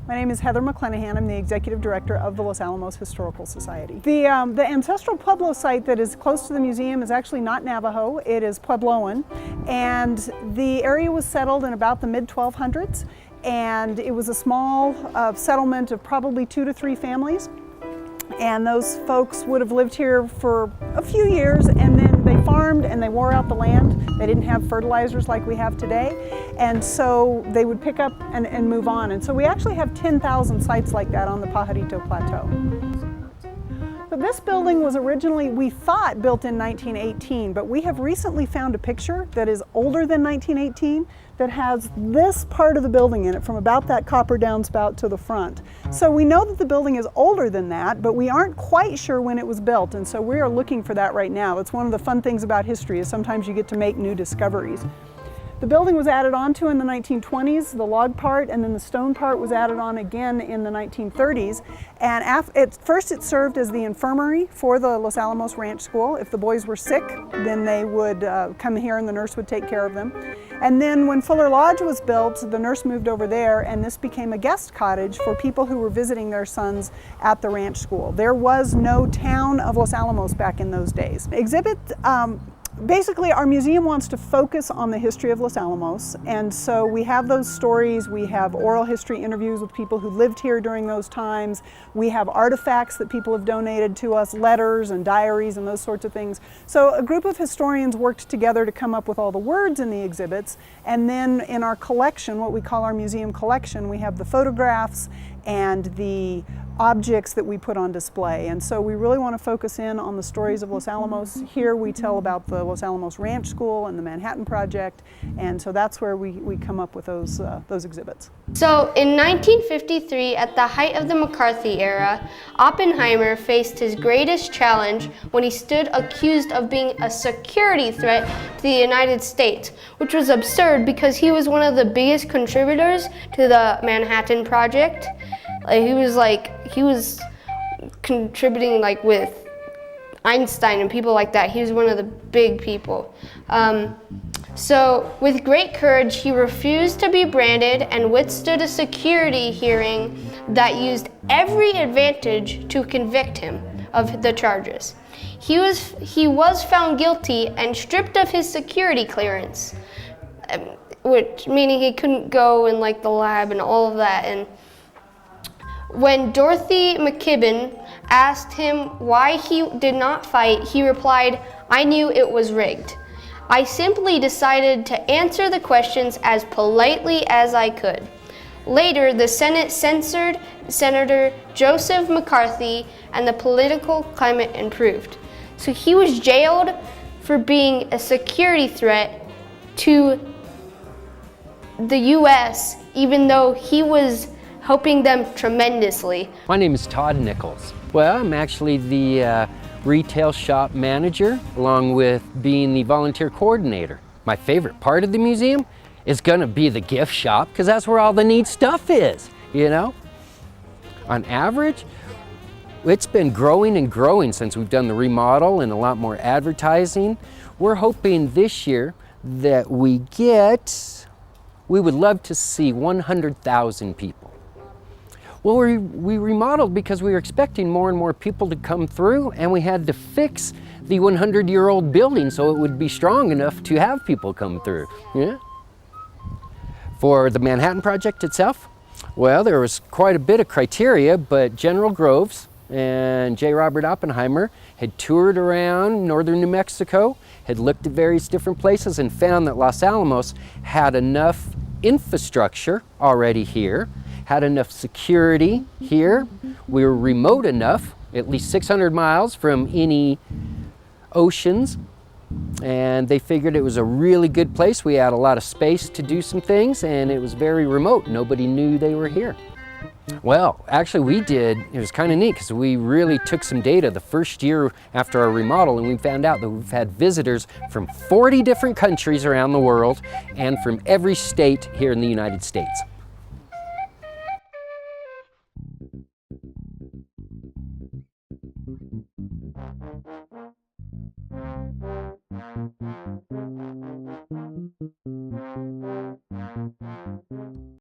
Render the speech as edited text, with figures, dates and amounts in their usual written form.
My name is Heather McClenahan. I'm the Executive Director of the Los Alamos Historical Society. The ancestral Pueblo site that is close to the museum is actually not Navajo, it is Puebloan. And the area was settled in about the mid-1200s, and it was a small settlement of probably 2 to 3 families. And those folks would have lived here for a few years, and then they farmed and they wore out the land. They didn't have fertilizers like we have today, and so they would pick up and move on. And so we actually have 10,000 sites like that on the Pajarito Plateau. So this building was originally, we thought, built in 1918, but we have recently found a picture that is older than 1918 that has this part of the building in it, from about that copper downspout to the front. So we know that the building is older than that, but we aren't quite sure when it was built, and so we are looking for that right now. It's one of the fun things about history, is sometimes you get to make new discoveries. The building was added onto in the 1920s, the log part, and then the stone part was added on again in the 1930s. And at first it served as the infirmary for the Los Alamos Ranch School. If the boys were sick, then they would come here and the nurse would take care of them. And then when Fuller Lodge was built, the nurse moved over there, and this became a guest cottage for people who were visiting their sons at the ranch school. There was no town of Los Alamos back in those days. Exhibit Basically, our museum wants to focus on the history of Los Alamos, and so we have those stories. We have oral history interviews with people who lived here during those times. We have artifacts that people have donated to us, letters and diaries and those sorts of things. So a group of historians worked together to come up with all the words in the exhibits, and then in our collection, what we call our museum collection, we have the photographs and the objects that we put on display. And so we really want to focus in on the stories of Los Alamos. Here we tell about the Los Alamos Ranch School and the Manhattan Project, and so that's where we come up with those exhibits. So in 1953, at the height of the McCarthy era, Oppenheimer faced his greatest challenge when he stood accused of being a security threat to the United States, which was absurd because he was one of the biggest contributors to the Manhattan Project. He was contributing with Einstein and people like that. He was one of the big people. So with great courage, he refused to be branded and withstood a security hearing that used every advantage to convict him of the charges. He was found guilty and stripped of his security clearance, which meaning he couldn't go in the lab and all of that. And when Dorothy McKibben asked him why he did not fight, he replied, "I knew it was rigged. I simply decided to answer the questions as politely as I could." Later, the Senate censored Senator Joseph McCarthy, and the political climate improved. So he was jailed for being a security threat to the U.S., even though he was helping them tremendously. My name is Todd Nichols. Well, I'm actually the retail shop manager, along with being the volunteer coordinator. My favorite part of the museum is gonna be the gift shop, because that's where all the neat stuff is, you know? On average, it's been growing and growing since we've done the remodel and a lot more advertising. We're hoping this year that we would love to see 100,000 people. Well, we remodeled because we were expecting more and more people to come through, and we had to fix the 100-year-old building so it would be strong enough to have people come through. Yeah. For the Manhattan Project itself, well, there was quite a bit of criteria, but General Groves and J. Robert Oppenheimer had toured around northern New Mexico, had looked at various different places, and found that Los Alamos had enough infrastructure already here, had enough security here. We were remote enough, at least 600 miles from any oceans, and they figured it was a really good place. We had a lot of space to do some things, and it was very remote. Nobody knew they were here. Well, actually it was kind of neat, because we really took some data the first year after our remodel, and we found out that we've had visitors from 40 different countries around the world and from every state here in the United States.